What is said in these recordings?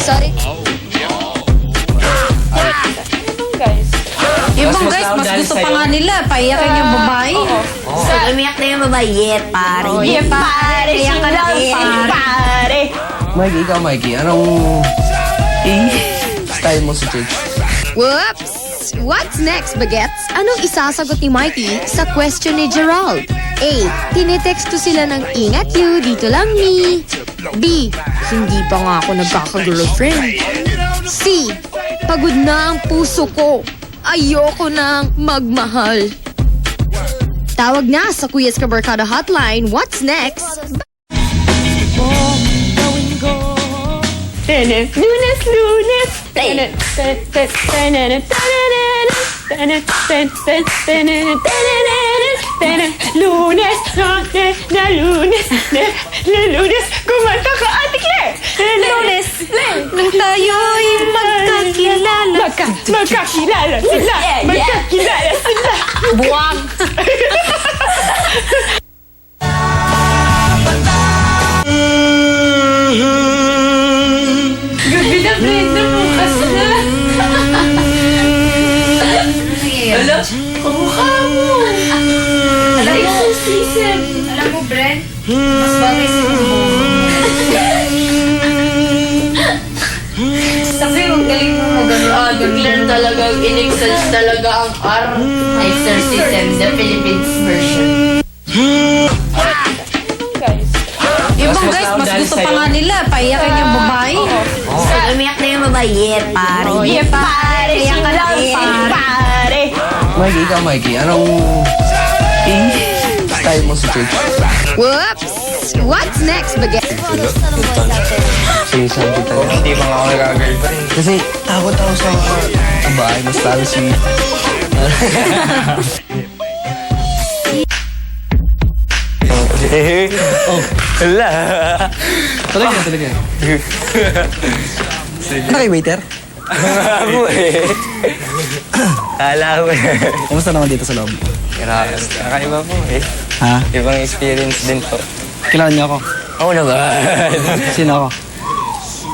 Sorry. Ibang guys, mas gusto pa nga nila. Paiyakin yung babae. So, umiyak na yung babae. Yeah, pare. Yeah, pare. Iyak ka na, pare. Mikey, ikaw Mikey, anong style mo sa church? Whoops! What's next, Bagets? Anong isasagot ni Mikey sa question ni Gerald? A. Tinitext ko sila ng ingat you, dito lang me. B. Hindi pa nga ako nagkaka-girlfriend. C. Pagod na ang puso ko. Ayoko nang magmahal. Tawag na sa Kuya's Kabarkada Hotline. What's next? Lunes. Play. Lunes, kumanta ka, Ate Claire! Lunes, nang tayo'y magkakilala. Magkakilala sila! Magkakilala sila! Buwang! Gabi na, Brenda, bukas na! Ala, pamukha mo! Ala, yung so season! Alam mo, Bren, mas bagay sa Sabi, ang galing mo mag-ano. Biglang talagang in-exercise talaga ang R. Exorcism, the Philippines version. Ibang guys, mas gusto pa nga nila. Paiyakin yung babae. So, umiyak na yung babae. Yeah, pare. Yeah, pare! Iyak ka na, pare! Mikey, ikaw Mikey, anong style mo sa church? Whoops! What's next, Bagets? Sige, sabi talaga. Hindi pa nga ako nagka-girlfriend. Kasi takot ako sa babae, mas lalo si... Wala. Talaga. Ano kay waiter? Ako eh. Kala ko eh. Kumusta naman dito sa loob? Grabe. Kakaiba po eh. Ha? Ibang experience din po. Kilala niyo ako? Oo naman. Sino ako?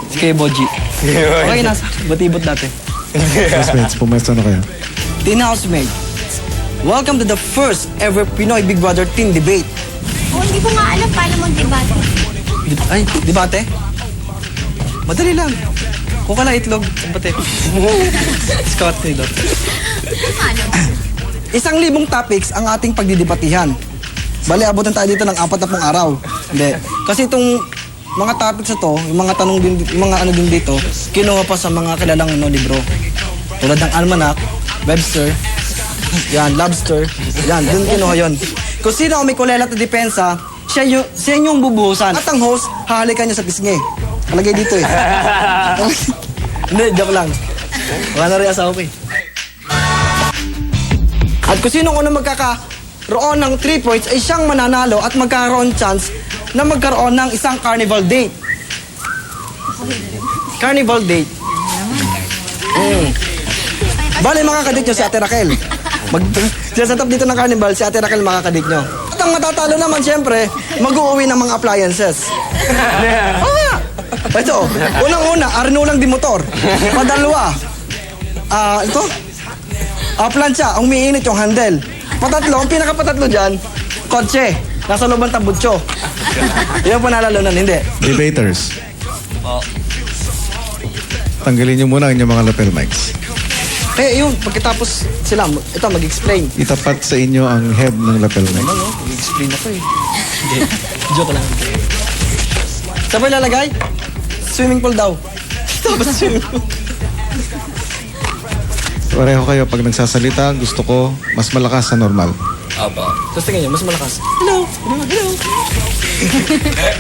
Si Kuya Boji. Okay, nasa batibot dati. Classmates, pumesto na kayo. Teen Housemates, welcome to the first ever Pinoy Big Brother Teen Debate. Oh, hindi ko nga alam paano mag-debate. Ay, debate? Madali lang. Kuka lang itlog. Sampate. Scott Taylor. 1,000 topics ang ating pagdidebatihan. Bali, abutan tayo dito ng 40 araw. Hindi. Kasi itong mga topics na to, yung mga tanong din, yung mga ano din dito, kinuha pa sa mga kilalang libro. Tulad ng Almanac, Webster, yan, Lobster, yan, dun kinuha yun. Kung sino ang may kulelat na depensa, siya yung bubuhusan. At ang host, hahalikan niya sa pisngi. Kalagay dito eh. Hindi, joke lang. Wala na rin asawa ko eh. At kung sino unang magkakaroon ng 3 points ay siyang mananalo at magkakaroon chance na magkaroon ng isang carnival date. Carnival date. Bale, makakadate nyo si Ate Raquel. Sinasatap dito ng carnival, si Ate Raquel makakadate nyo. At ang matatalo naman, siyempre, mag-uuwi ng mga appliances. Oo nga. Ito, unang-una, Arnulang di motor. Padalwa, plancha, ang umiinit yung handle. Patatlo, ang pinakapatatlo dyan, kotse. Nasa loob ng tambutso. Yan po nalalanan, hindi. Debaters. Tanggalin niyo muna ang inyong mga lapel mics. Eh, yun, pagkatapos sila, ito, mag-explain. Itapat sa inyo ang head ng lapel mic. Mag-explain ako eh. Hindi. Joke lang. Saan ba ilalagay? Swimming pool daw. Tapos swimming pool. Pareho kayo pag nagsasalita, gusto ko mas malakas sa normal. Aba. Tapos tingnan nyo, mas malakas. Hello! Hello!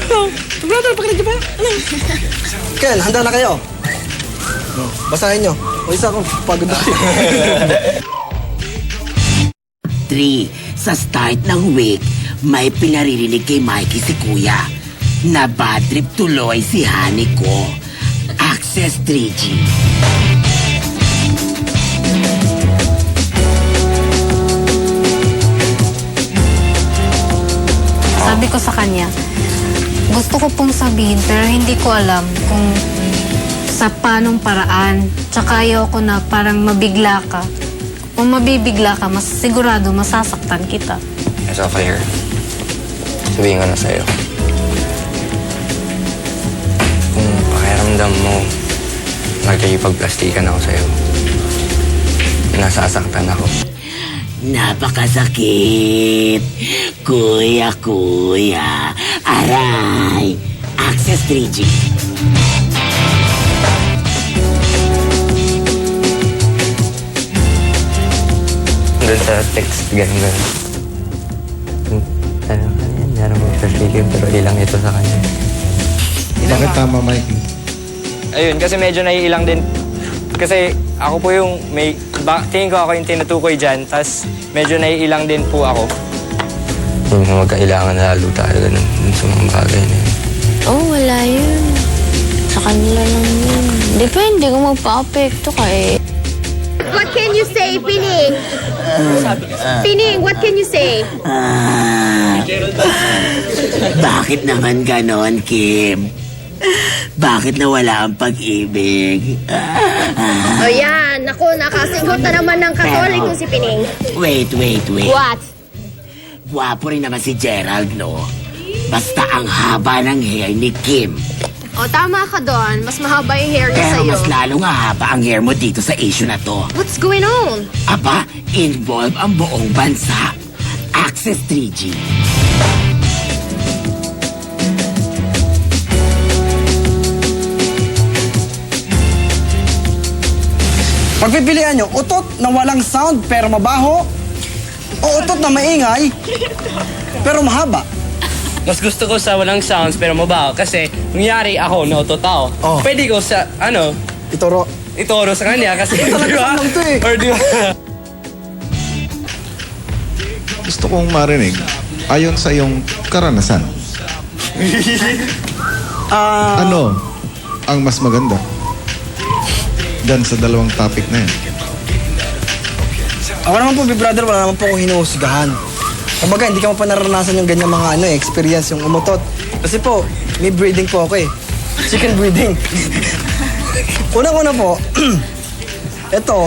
Hello! Brother, pakinig ba? Hello! Ken, handa na kayo? Basahin nyo. O isa ko, pagod na kayo. 3. Sa start ng week, may pinaririnig kay Mikey si Kuya na bad trip tuloy si honey ko. Access 3G. Sabi ko sa kanya, gusto ko pong sabihin pero hindi ko alam kung sa panong paraan. Tsaka ayoko na parang mabigla ka. Kung mabibigla ka, mas sigurado masasaktan kita. It's all clear. Sabihin ko na sa'yo. Kung pakiramdam mo, magkikipagplastikan ako sa'yo. Nasasaktan ako. Napakasakit. Kuya. Aray. Access 3G. Doon sa text, ganun. Ano yan? Meron mo pero ilang ito sa kanya. Bakit tama, Mikey? Ayun, kasi medyo naiilang din. Kasi ako po yung tingin ko ako yung tinutukoy dyan, tas medyo naiilang din po ako. Yung magkailangan na lalo tayo ganun sa mga bagay na yun. Oh, wala yun. Sa kanila lang yun. Depende kung magpa-apekto ka eh. What can you say, Pining? Pining, what can you say? Bakit naman ganon, Kim? Bakit nawala ang pag-ibig? O yan, naku, nakasinghot na naman ng Katoliko si Pining. Wait. What? Gwapo rin naman si Gerald, no? Basta ang haba ng hair ni Kim. O tama ka doon, mas mahaba yung hair niya Pero sa'yo. mas lalong haba ang hair mo dito sa issue na to. What's going on? Aba, involve ang buong bansa. Access 3G. Pagpipilian nyo, utot na walang sound pero mabaho o utot na maingay pero mahaba. Mas gusto ko sa walang sounds pero mabaho kasi nangyari ako, nautot ako. Oh. Pwede ko sa, Itoro sa kanya kasi, Talaga di ba? lang to eh. Or di ba? Gusto kong marinig ayon sa iyong karanasan. Ano ang mas maganda dyan sa dalawang topic na yan? Ako naman po, Big Brother, wala naman po akong hinuhusgahan. Kumbaga, hindi ka mo pa naranasan yung ganyan mga experience, yung umutot. Kasi po, may breeding po ako eh. Chicken breeding. Unang-una po, ito,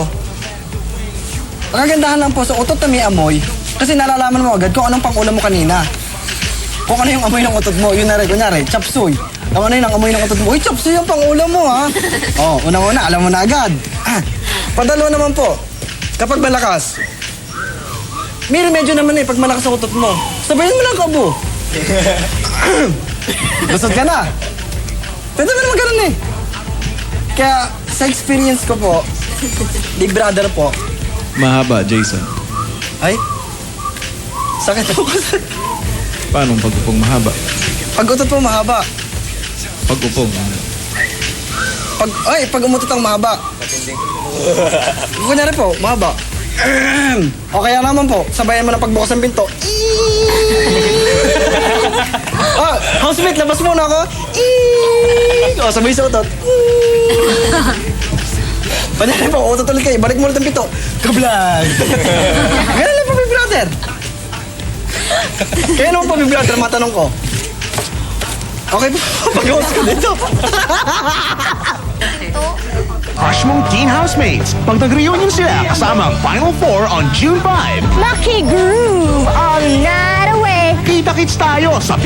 ang kagandahan lang po sa utot na may amoy, kasi nalalaman mo agad kung anong pang-ulam mo kanina. Kung ano yung amoy ng utot mo, yun na rin, kunyari, chapsuy. Kung ano yung amoy ng utot mo, uy, chapsuy yung pang-ulam mo ha. Oh, unang-una, alam mo na agad. Padalawa naman po, kapag malakas, may remedyo naman eh, pag malakas ang utot mo. Sabayan mo lang kabo. Lusot ka na. Pwede mo naman ganun eh. Kaya sa experience ko po, Big Brother po, Mahaba, Jason. ay, sakit po kasi. Paano ang pag-upong mahaba? Pag utot po mahaba. Pag-upong. Pag umutot ang mahaba. Kunyari po, mahaba. O kaya naman po, sabayan mo na pagbukas ng pinto. Housemate, labas muna ako. O, sabay sa utot. Kunyari po, utot ulit kayo, balik mo ulit ang pinto. Kablag! Ganun lang po, Big Brother. Kaya naman po, Big Brother, matanong ko. Okay po, pag-host ko dito. Crush mong teen housemates pag nag-reunion sila kasama ang Final Four on June 5. Lucky Groove all night away. Kita-kits tayo sa